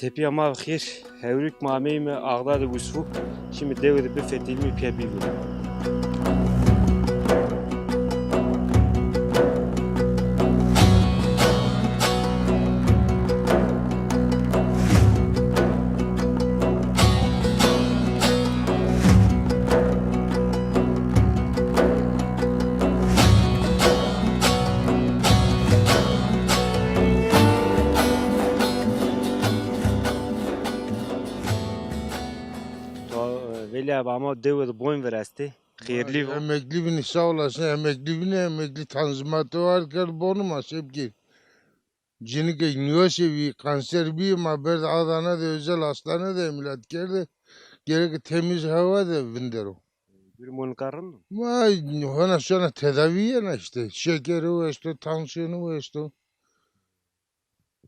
Tepi ama khir hevrik mamey mi ağda da gusfu şimdi devre bir fetilmi piyabi bu. Veli abi ama devre boyun veresti. Hayırlı bu. Emekli bini sağ olasın. Emekli tanzimatı var ki bonuma sevgi. Cinike üniversite kanser bir haber Adana'da özel hastane de millet geldi. Gerek temiz hava da vindero. Bir munkarın mı? Ma ona sonra tedaviye ne işte. Şekeri o işte, tansiyonu o işte.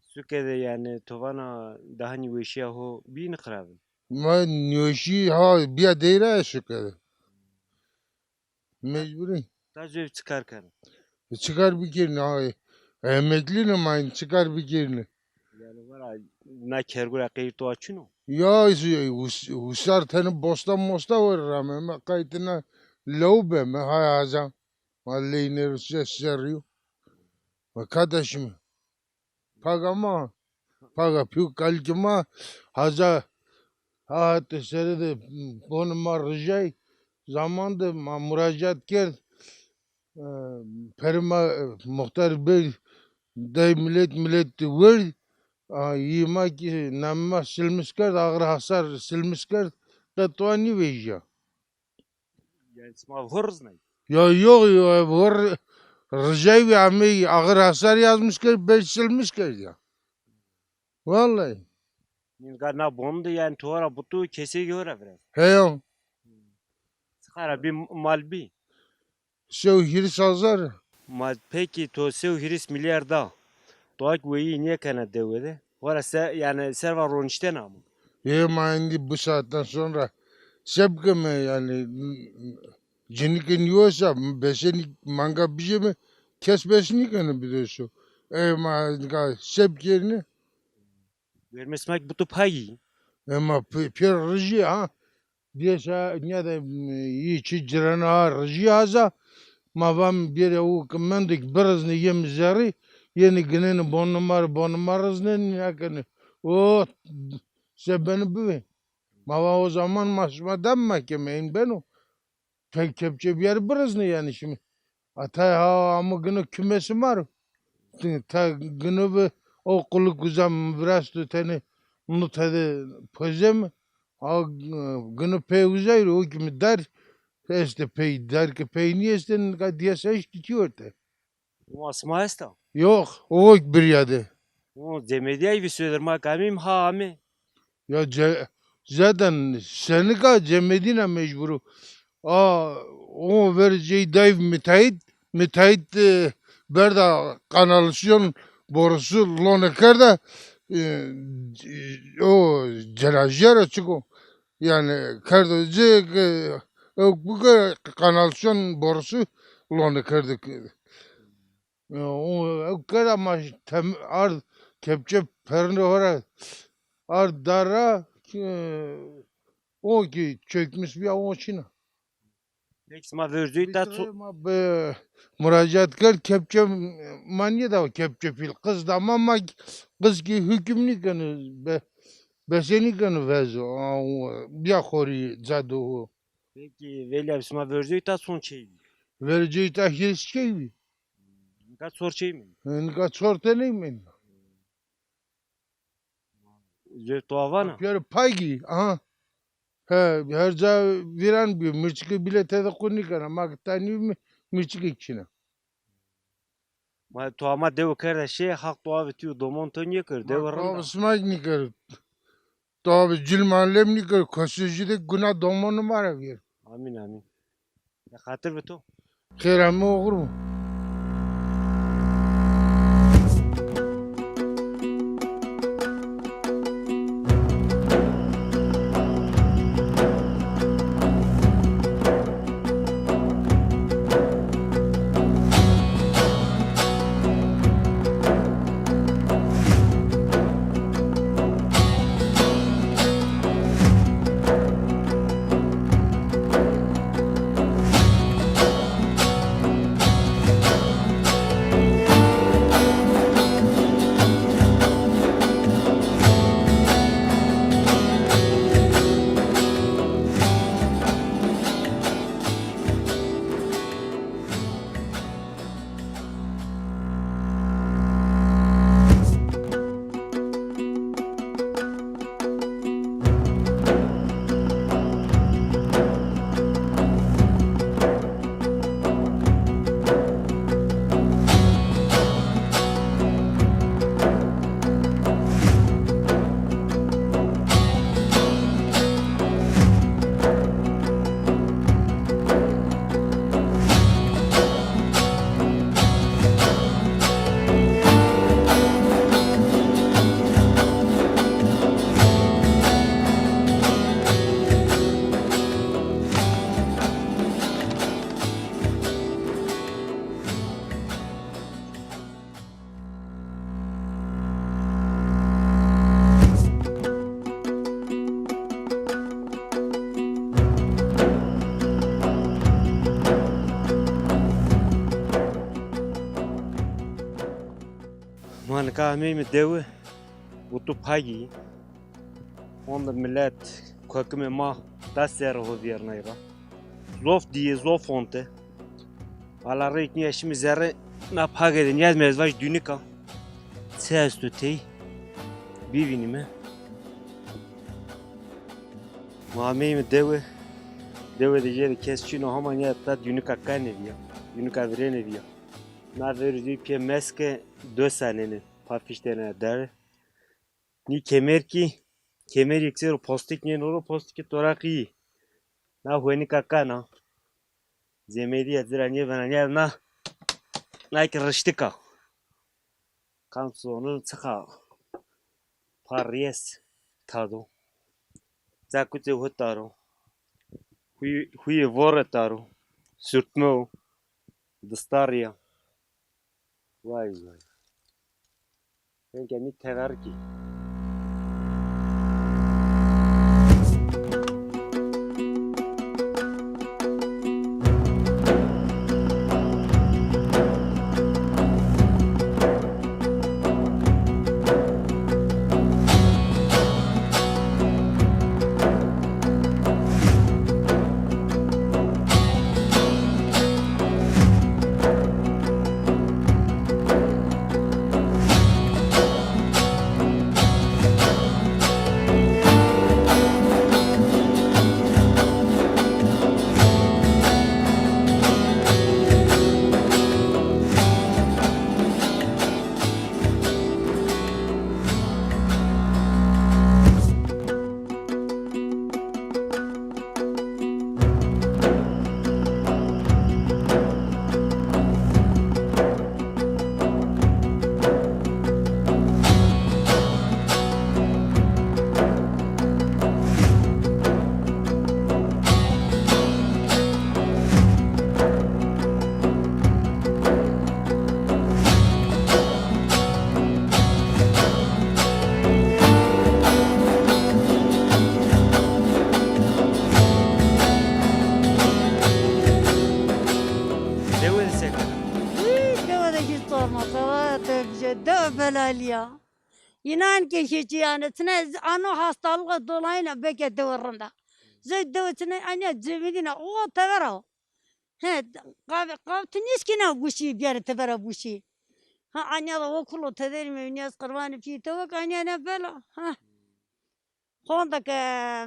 Sükede yani tovana daha ni veşya ho bin kırabın. Ma nyoşi ha bir deyra şekeri. Mecburi. Ta zöv çıkar kan. Çıkar bir kirini ha. Emekli ne mayın çıkar bir kirini. Yani var na kergura kayır to açın. Ya usar tane bosta mosta var ama kayıtına lobe me hayaza. Vallahi ne seriyor. Ve kardeşim pagama paga piu kalkıma haza ha tesere bunu marjay zamanda müracaat kert perma muhtar bey day millet var yima ki namma silmiş kert ağır hasar silmiş kert katwani veja. Yani sma hırz ne? Ya yok ya var ricay ve ami ağır hasar yazmış kert beş silmiş kert ya. Vallahi. Nin na bondu yani tovara butu kese göre biraz. Heyon. Sıkara bir malbi. Sev hirs azar. Mal peki to sev hiris milyarda. Doğak veyi niye kana devede? Vara se yani serva ronişten ama. Ma indi bu saatten sonra sebke mi yani cinikin yiyorsa beseni manga bir şey mi kesmesini kanı biliyorsun. Ma sebkerini Vermesmek butu payı. ma pir rıcı ha. Diyese ne de içi cirana ha rıcı haza ma vam bir o kmendik birazını yem zari yeni günün bon numarasını ne kanı. O sebeni bu. Mava o zaman mahkemeden mahkemeyin ben o. Tek kepçe bir yer burası ne yani şimdi. Ata ha ama günü kümesi var. Ta günü bir o kulu kuzam biraz tutani unut hadi pozem. Ha günü pey uzayır o kimi der. İşte pey der ki pey niye isten diye seç gidiyor te. O asma esta. Yok o bir yadı. O zemediyay bir söyler makamim ha ami. Ya zaten seni ka cemedine mecburu. O vereceği dev müteahhit berda kanalisyon borusu loneker o celajyer açık o. Yani kardacı bu kanalisyon borusu lonekerdik. O kadar ama ar kepçe perni var ar dara o ki çökmüş bir o çina. Peki sma verzuy ta su. Müracaat kır kepçe manya da kepçe fil kız da ama kız ki hükümlü kanı beseni kanı vezo bir khori zadu Peki veli abi sma verzuy ta son şey. vereceği ta hiç şey mi? Ka sor şey mi? Ne sorte ne mi? Zöv to avana. Bir paygi aha. He her za viran bir mirçki bile tedakuni kana maktani mi mirçki içine. Ma to ama dev kerde şey hak to abi tu domon to niye kır dev Abi randa. smaj nikar. Tabi cilmanlem nikar. Koşucu de günah domonu var bir. Amin amin. Ya hatır beto. Kıramı olur mu? kahmeyi mi devi? Utu pagi. Onda millet köküme ma da ser ho diğerine. Zof diye zof onte. Ala rek niye şimdi zerre na pagedin yazmaz vaş dünika. Ses tutey. Bivinime. Mahmeyi mi devi? Devi de yeri kesçino haman ya da dünika kane diyor. Dünika virene diyor. Na verici pie meske 2 senenin pafişlerine der. Ni kemer ki kemer yüksel postik ni noro postik toraki. Na hueni kakana. Zemedi azranye vananya na kirishtika. Kansonun tsaka paries tado. Zakute hotaro. Huye voretaro. Sürtmo. Dıstarya. Vay vay. Ben kendi tever ki. Devi de sekar. Deva da hiç sorma. Deva belali ya. İnan ki hiç yani. Tine ano hastalığı dolayıyla beke devirinde. Zey devetine anne cemidine o tevera. He kavtiniz ki ne buşi bir yere tevera buşi. Ha anne da okulu tederim niyaz kurbanı fi tevak anne ne bela. Ha. Hondaki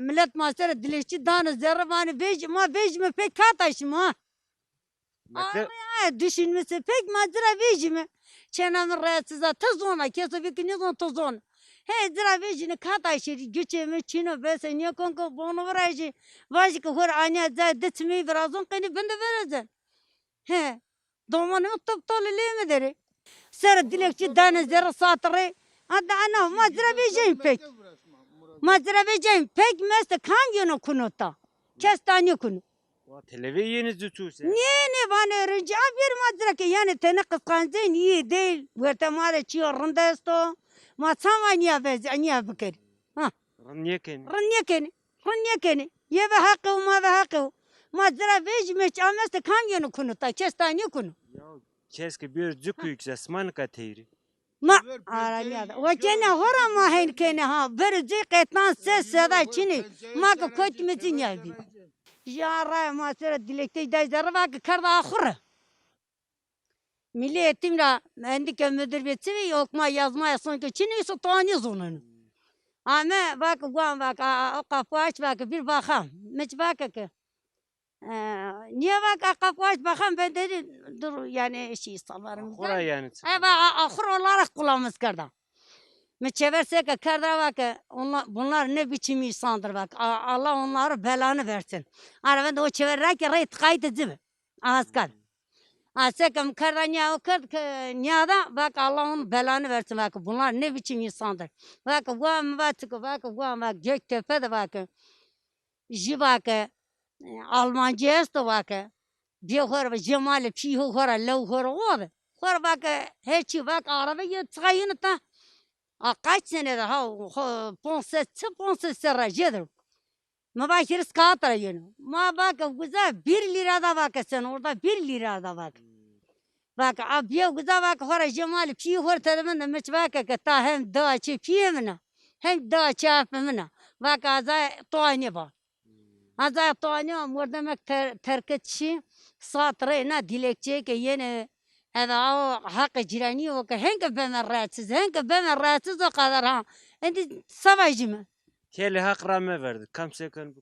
millet masere dilekçi danı zerrabani vecme pek kataşım ha. Mete Düşünmesi pek mazira vecimi. Çenemin rahatsıza tazona keso bir on tazon. He zira vecini kataşı güçemi çino bese niye konko bono varayı. Vajik hor anya za detmi birazon kani bende verezen. He. Domanı top tolile mi deri? Ser dilekçi danı zerra satırı. Hatta ana mazira vecim pek. Mazira vecim pek meste kan yönü kunuta. Kestani kunu. o televizyonu tutuyorsa. Ne bana önce bir madra ki yani tene kıskancın iyi değil. Vertemare çiyor rundesto. Ma samanya bez anya bıkır. Ha. Niye kendi? Rınyekeni. Ye ve hakkı ma ve hakkı. Madra vej meç ameste kan yönü kunuta. Kestani kunu. Ya keşke bir cuk yüksesman kateri. Ma aranya da. O kene hora ma hen kene ha. Bir zikettan ses seda çini. Ma ka kötümüzün yabi. Ya ray ma sera dilekte dayzara bak karda ahır. Milli eğitimle endike müdüriyeti ve okuma yazma yasan ki Çin'i sultanı zonunu. Ama bak guan bak o kapı aç bak bir bakam. Meç bak ki. Niye bak kapı aç bakam ben dedim dur yani şey sallarım. Hora yani. Ay bak ahır olarak kullanmış karda. Meçeverse ki karda bak bunlar ne biçim insandır bak. Allah onları belanı versin. Arada o çevirir ki reyt kaydı mi? Askar. Asekam karanya okut nyada bak Allah onun belanı versin bak bunlar ne biçim insandır. Bak guam bak guam bak Göktepe'de bak. Jibak Almancıyız da bak. Bir hor Cemal Pihu hor Lev hor o. Hor bak hiç bak araba yetayını da. Kaç sene daha ponse serrajedir. Ma bak hırs kağıtlara yönü. Ma bak güzel 1 lirada bak sen orada 1 lirada bak. Bak abiye güzel bak hora cemal pi hor tadımın meç bak ki ta hem da çi pi mina hem da çap mina bak azay toyni ba azay toyni mordemek terket çi satre na dilekçe ki yine هذا حق جيراني وك هنك بمن راتز هنك بمن راتز وقدر ها انت سبع جمع Keli hak rağmen verdi. Kam sekon bu.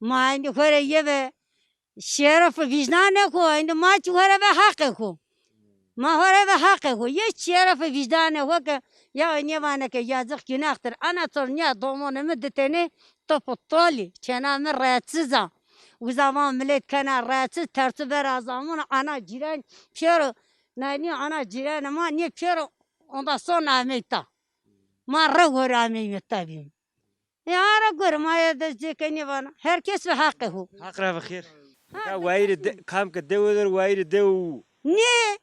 ما عندي خير يبه شرف وجدانك عند ما تخير بحقك ما هو بحقك يا شرف وجدانك وك يا نيوانك يا زخ ناختر انا ترنيا دومون مدتني تفطولي كان من راتزا وزمان مليت كان راتز ترتب رازامون انا جيران بيرو ناني انا جيران ما ني بيرو اوندا سونا ميتا ما رغور امي متابين يا رغور ما يدز كني وانا herkes ve hakkı. Hak rağmen khir. Ya vayri kam ke devedir vayri dev. Ne?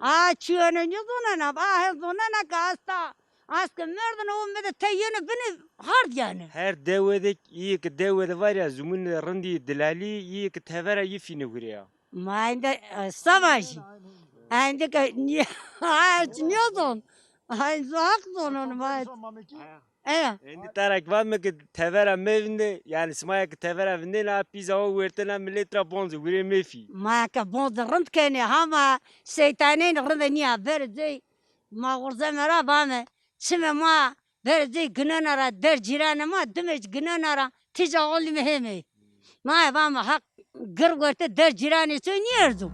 Aa çüyene ne zonana? Aa zonana kasta. Askı nereden o mede teyini beni hard yani. Her devedik iyi ki devede var ya zumun rindi dilali iyi ki tevera yifini guriya. Ma inde savaş. Inde ki niye? Aa ne zon? Ay zak zonun ma. Evet. Endi tarak var mı ki tevera mevinde yani smaya ki tevera vinde la pizza o vertena milletra bonzu guriya mefi. ما كبوز رند كاني هما سيطانين رندنيا بردي ما غرزة مرا بامه سمع ما بردي جنانا را در جيرانا ما دمج جنانا را تيجا غولي مهمي ما بامه حق قرقرت در جيراني سو نيرزو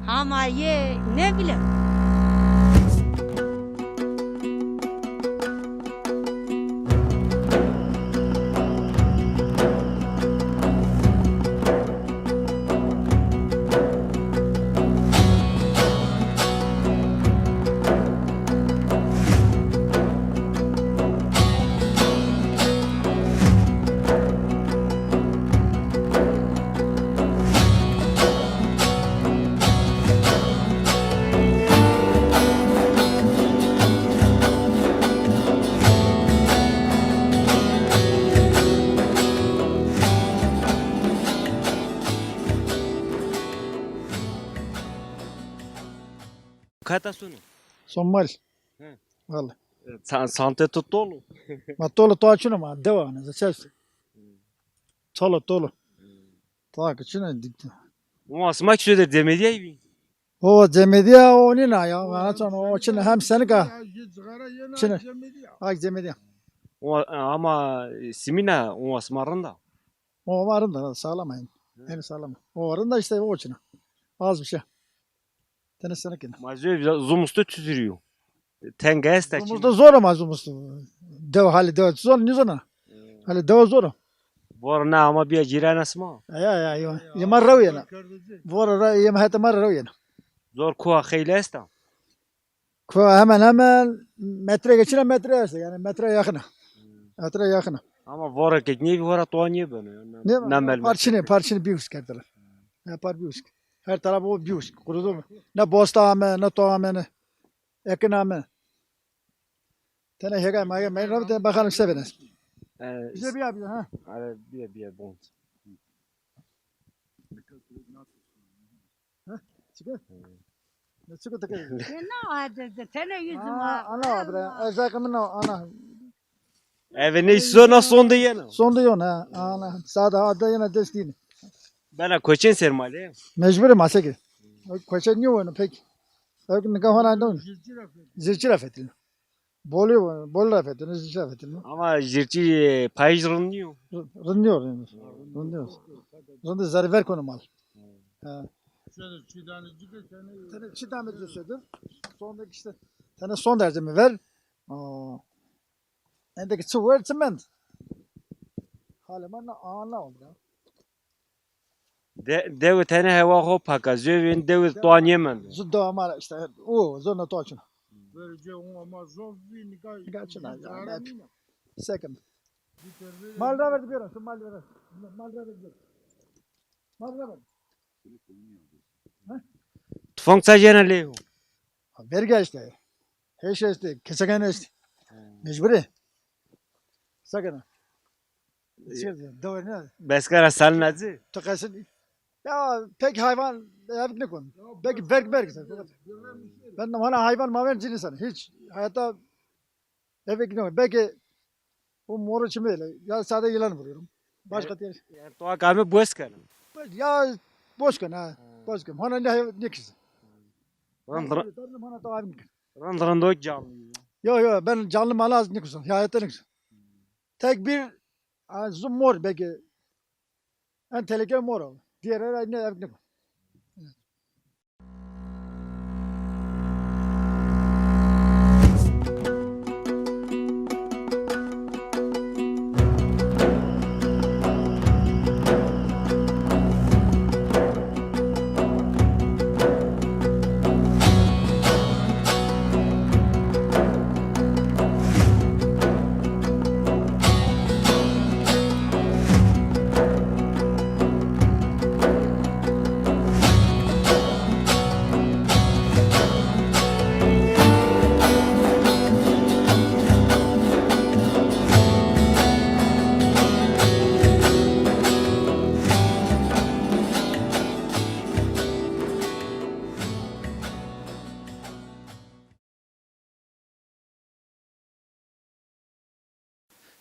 هما يه نبلم Kata sonu. Somali. Hı. Vallahi. Sante tutolu. Ma tolo to açına ma deva ne ses. Tolo tolo. Ta kaçına dikti. O asmak söder demedi ya ibi. O cemediya o ne na ya? Bana sonra o açına hem seni ka. Çine. Ay cemediya. O ama simina o asmarında. O varın da sağlam yani. En sağlam. O varın da işte o açına. Az bir şey. Tene sene kine. Mazöv zumustu tüzürüyor. Tengeste çin. Zumuzda zor ama zumuzda. Deva hali deva zor ne zor na. Hali deva zor. Borna ama bir ciran asma. Ya yemar raviyana. Vora yem hatta mar raviyana. Zor kuha khaylesta. Hemen metre geçine metre yazdı yani metre yakına. Metre yakına. Ama vora ke ne vora to ne bana. Ne Namel. parçını bir usk ettiler. Yapar bir usk. Her taraf o bir usk. Kurudu mu? Ne bosta ame, ne to ame, ne ekin ame. Tene hega maya men rabte bakalım seveniz. Bize bir abi ha. Ara bir bon. Çıkı. Ne çıkı tıkı. Ne hadi tene yüzüme. Ana bre. Ezakımın ana. Eve ne sona sonda yana. Sonda yon ha. Ana. Sada ada yana destini. Bana koçen sermale. Mecburum asaki. Koçen niye oyunu pek? Öyle ne kafa lan Zirçi rafetin. Bol rafetin, zirçi rafetin. Ama jirci payj rınıyor. Rınıyor yani. Rınıyor. Rındı zarı ver konu mal. Tane çiğdem ediyorsun. Sondaki işte. Tane son derece mi ver? Endeki çuvar çiment. Halemanla ağına oldu ya. Dev tane hava hop haka zövün dev toan yemen. Zudda ama işte o zona toçun. Böylece o ama zor bir nikah. Kaçına ya. Second. Mal da verdi bir mal da ver. Mal da ver. Mal da ver. Tufang sajena leho. Vergi işte. Her şey işte. Kesegen işte. Mecburi. Sakın. Doğru ne? Beskara salnazi. Takasın. Ya pek hayvan ne konu? Belki berk. Ben de bana hayvan maven cinsen. Hiç hayatta eve gidiyorum. Belki o moru çimeyle. Ya sadece yılan vuruyorum. Başka değil. Yani to akame boskan. Ya boş kan ha. Boş kan. Bana ne kişi? Randran Bana da abim. randran do canlı. Yo ben canlı malı az ne kuşum. Ya hayatta ne kuşum. Tek bir zoom mor belki. En tehlikeli mor o. Diğerleri ne ne.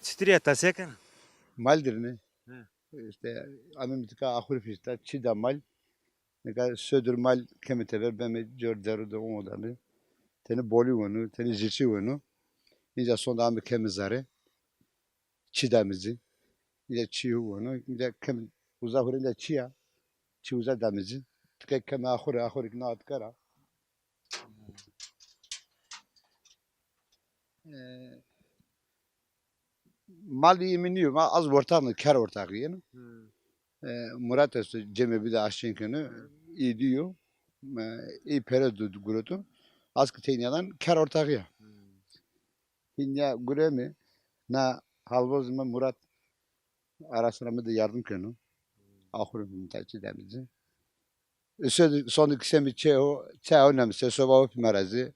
Çitriye tasekan. Maldır ne? He. İşte Amerika ahur fişte çida mal. Ne kadar södür mal kemite ver ben mi jor deru da o da. Teni boli onu, teni jiçi onu. İnce sonda amı kemizare. Çida mizi. İnce çiğ onu. İnce kem uzahurunda çiğa. Çiğ uzah damizi. Tıkay kem ahur ikna atkara. Mali yeminiyor. Az ortağını kar ortağı yani. Murat Öztürk Cem'e bir de aşçınkını iyi diyor. İyi periyodu gurutu. Az ki tekniğinden kar ortağı ya. Hinya guremi na halvozma Murat arasına mı da yardım kenu. Ahurun taçı demizi. Son kısmı çeo namse soba marazi.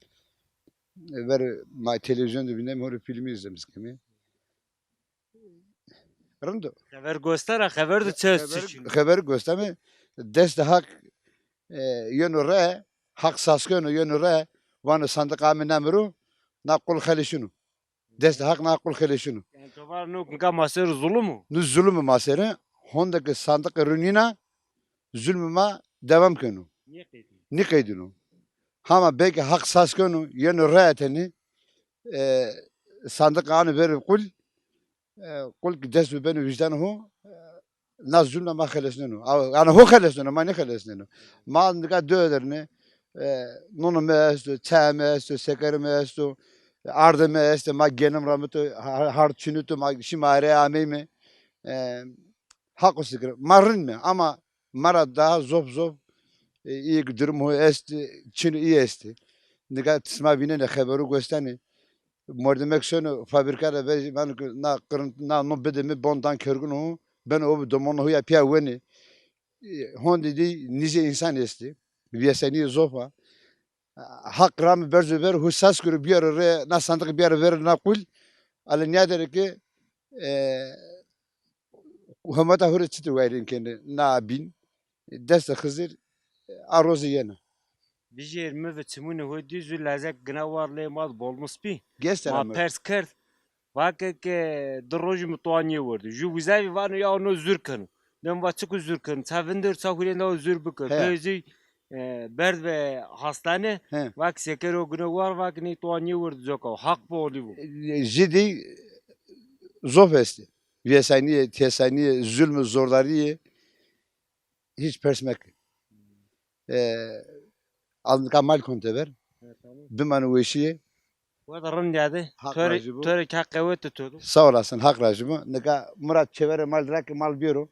Ver ma televizyonda binem hor filmi izlemiş kimi. Rando. Haber göster, haber de çöz. Haber gösterme. Dest hak yönü re hak saskını yönü re vanı sandık amin emru nakul halişunu. Dest hak nakul halişunu. Yani to var no ka maser zulmu. Nu zulmü masere hondaki sandık ürününe zulmüme devam kenu. Niye kıydın? Ne kaydını? Ama belki hak saskını yönü re eteni sandık anı verir kul kul ki dest beni vicdanı naz zulme ma halesnenu. Yani ho halesnenu ma ne halesnenu. Ma ndika döderni nunu mestu, çay mestu, şeker mestu, ardı mestu, ma genim ramıtı, harçınıtı, ma şimare ameyme. Hak usikir. Marın mı? Ama mara daha zop iyi durum ho esti, çini iyi esti. Ndika tisma bine ne haberu göstani. Mordemek şunu fabrikada ve ben na no bedemi bondan körgün o. Ben o domonu huya pia weni. Hon dedi nice insan esti. Viyaseni zofa. Hak rami berzuber hussas kuru bir araya na sandık bir araya ver na kul. Ale niyader ki humata huri çıtı verin kendi na bin. Deste hızır arrozu yena. Bijer mi ve çimune ho düzü lazak gna varle mal bolmus pi. Gestel Ma ama. pers kert. Vakit ke droju mutaniye vardı. Ju vizavi var ya onu zürkanı. Ben vaçık zürkanı. Çavindir çahurenda o zürbükü. He. Gözü berd ve hastane. He. Vak seker o gna var vak ne tuaniye vardı zoka. Hak bu oli bu. Jidi zof esti. Viyasani, tesani, zulmü zorları hiç persmek. Aldık mal kontever. Bimanı o işi Bu da rın geldi. Hak Töre racı bu. töre kakkavet tutuyordu. sağ olasın hak racımı. Nika Murat çevere mal rak mal biro.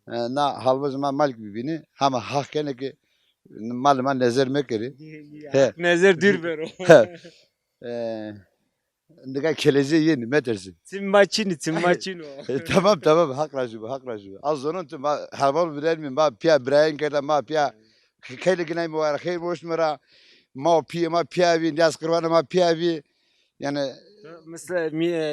Na halvazıma mal gibi bini. Ama hak gene ki malıma nezer mekeri. He. Nezer dür ver o. Nika kelezi yeni metersi. Çimmaçini o. Tamam hak racımı hak racımı. Az onun tüm halval birer mi? Ma pia brain kada ma pia. Kaylı günay mı var? Hayır boş mura. Ma pia vi. Yaz kırvanı ma pia vi. Yani Mesela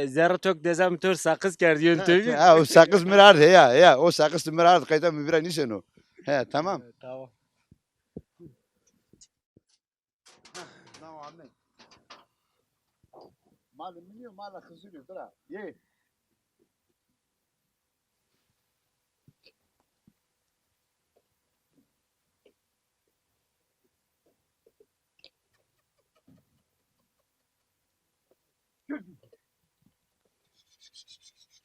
zerre tök dezem tör sakız kerdi yön tövü. o sakız mirardı ya. O sakız mirardı kayda mibira nişen o. He tamam. Tamam. Tamam anne. Mal biliyor, mal kızıyor dur ha. Ye.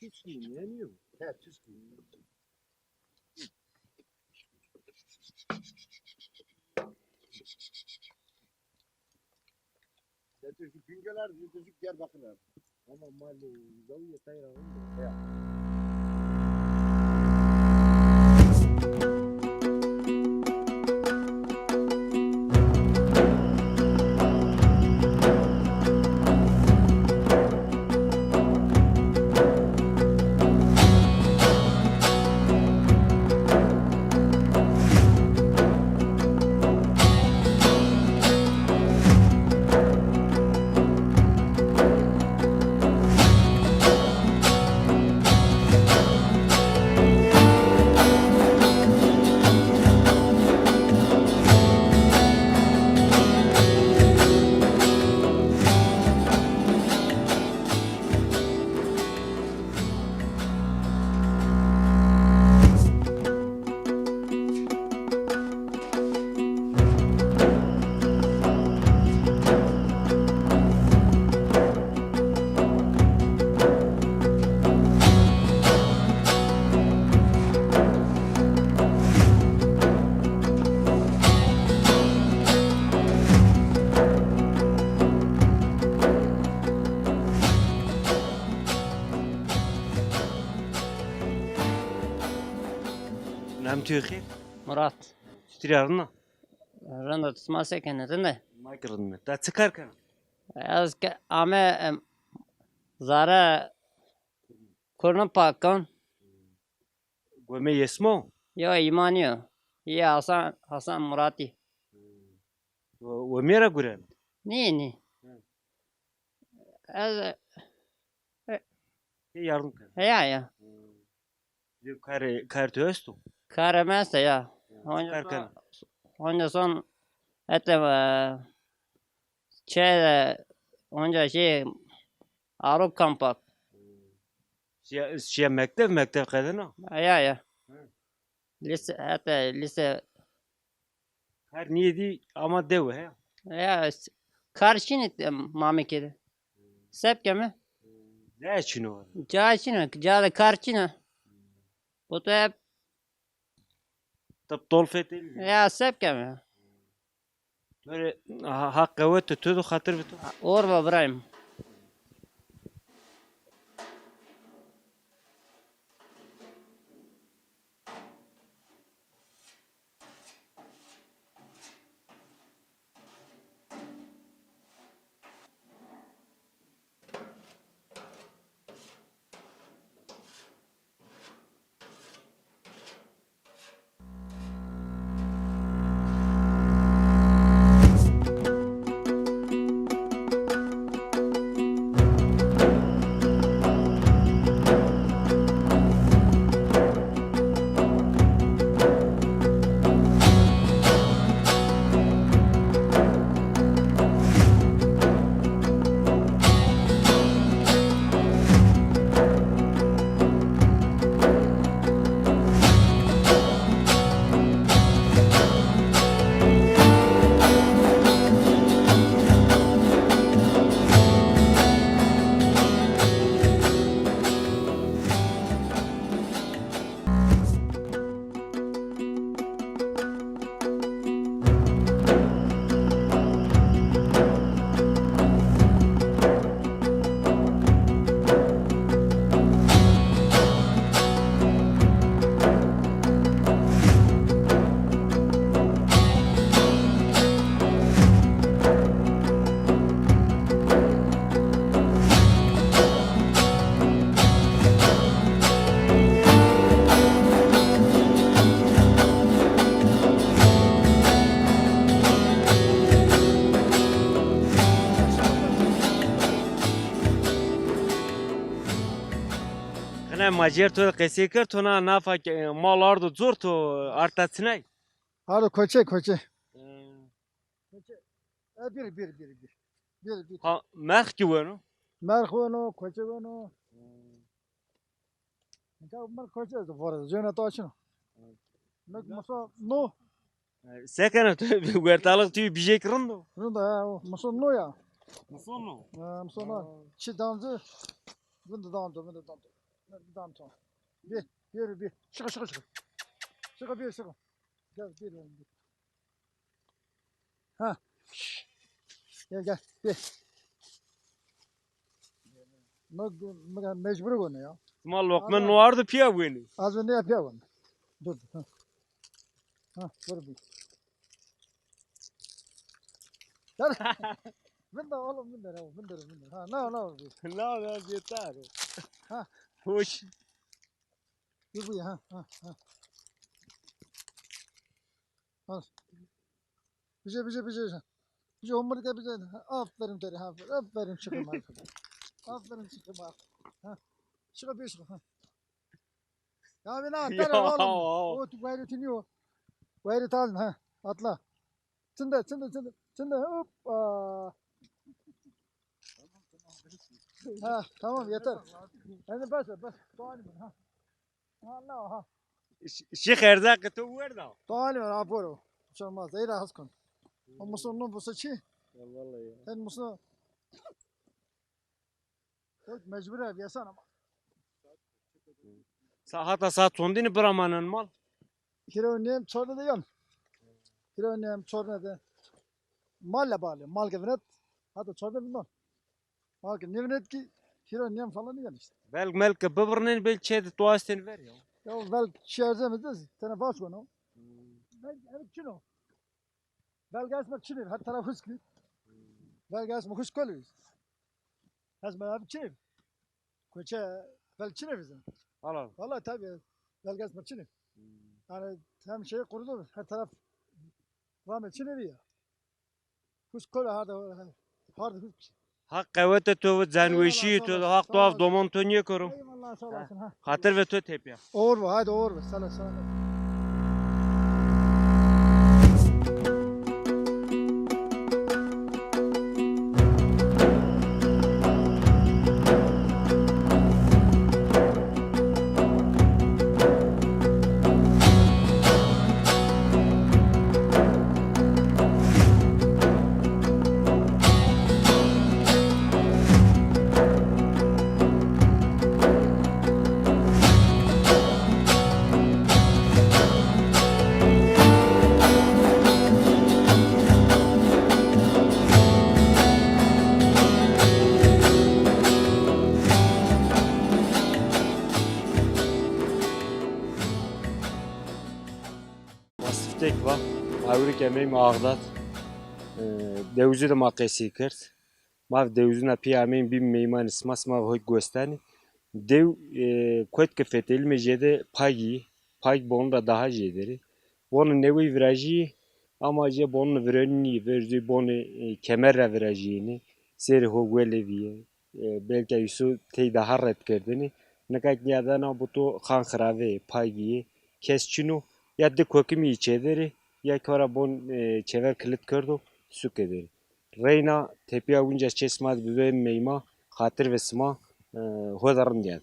Hiç yemiyor. He tüskü. Yetişik Güngöler, yetişik Diyarbakırlar. Ama malı zaviye tayra. نام تيخي مرات ستريارنا رندا تسمع سكنة رندا ما كردنا تا تسكر كان از آمه زاره کرنم پاکن وما يسمو یا ایمانیو یا حسن مراتی وميرا قران نی از yardım kan. ya Kar töstü. karemeste ya Karkan. onca son etem onca şey Arap kampak Şey mektep kadına. ya lise hatta lise Kar niyedi ama dev he. ya karşını mamekede sepke mi Ne için o? Caçına, cada karçına. Bu da hep Tab tolfet değil. ya sepke mi? Böyle hakkı ve tutu hatır bitu. Orva Ibrahim. majer to qesi kir to na nafak mal ardu zor to artatsınay. Hadi koçe. Bir. Ha merh ki bueno. Merhaba koçe bueno. Ya bunlar koçe de var. Jena to açın. Mek masa no. Sekene to vertalık tüy bir şey kırın. Bunu da ya masa no ya. Musono. Masa no. Çi danzı. Bunu da danzı. Bir. Çık. Çık bir. Gel bir. Ha. Gel. Bir. Mecbur konu ya. Mal lokman no ardu piya bueno. Az önce yapıyor bunu. Dur. Dur bir. Gel. Ben de oğlum bin de. Ha ne? La yeter. Ha. Hoş. Dur bu ya. Ha. Al. Bir şey. Bir şey olmadı da bir şey. Aferin teri. Aferin çıkım. Aferin çıkım. Ha. Çıkabiliyorsun. Ha. Ya ben atlar oğlum. O gayrı tiniyor. Gayrı tazın ha. Atla. Çındı. Hoppa. Ha tamam yeter. Hadi bas. Doğan ha. Allah ha. Şeyh erzak to verda. Doğan ha poro. Hiç olmaz. Eğri haskın. O musunun bu saçı. Vallahi ya. Sen musun? Çok mecbur ev yasan ama. Hatta saat sondini bramanın mal. Hironim çorna da yan. Hironim çorna da. Malla bağlı. Mal gevret. Hatta çorna bilmem. Mal gevret ki hironim falan yan işte. Belki melke bıbrının bel çedi tuastin ver ya. Ya vel şerzemizde sana baş konu. Evet çino. Belge esmek çino. Her taraf hıskı. Belge esmek hısk oluyor. Esmek abi çino. Koça vel çino bizim. Allah. Vallahi tabii. Belge esmek çino. Yani hem şey kurudu. Her taraf rahmet çino ya. Hısk oluyor hard hısk. Hak kavete to zanveşi Eyvallah, to sağ hak olasın, tuhaf sağ domon to niye korum. Eyvallah sağ olasın ha. Hatır ve to tep ya. Olur mu? Haydi olur mu? Sana. Masiftek var. Avrik emeğim ağdat. Devüzü de makesi kırt. Mav devüzüne piyameyin bir meyman ismas mav hoy göstani. Dev koyt kefetel mecede pagi. Pagi bonu da daha jederi. Bonu nevi virajı ama je bonu virani verzi bonu kemerle virajını. Seri ho gweleviye. Belki yusu tey daha ret kırdını. Nekak niyadana butu khan khrave pagi. Kesçinu ya de kokimi içederi ya kara bon çever kilit kırdı sük ederi. Reyna tepiya unca çesmaz büve meyma hatır ve sma hodarın diyen.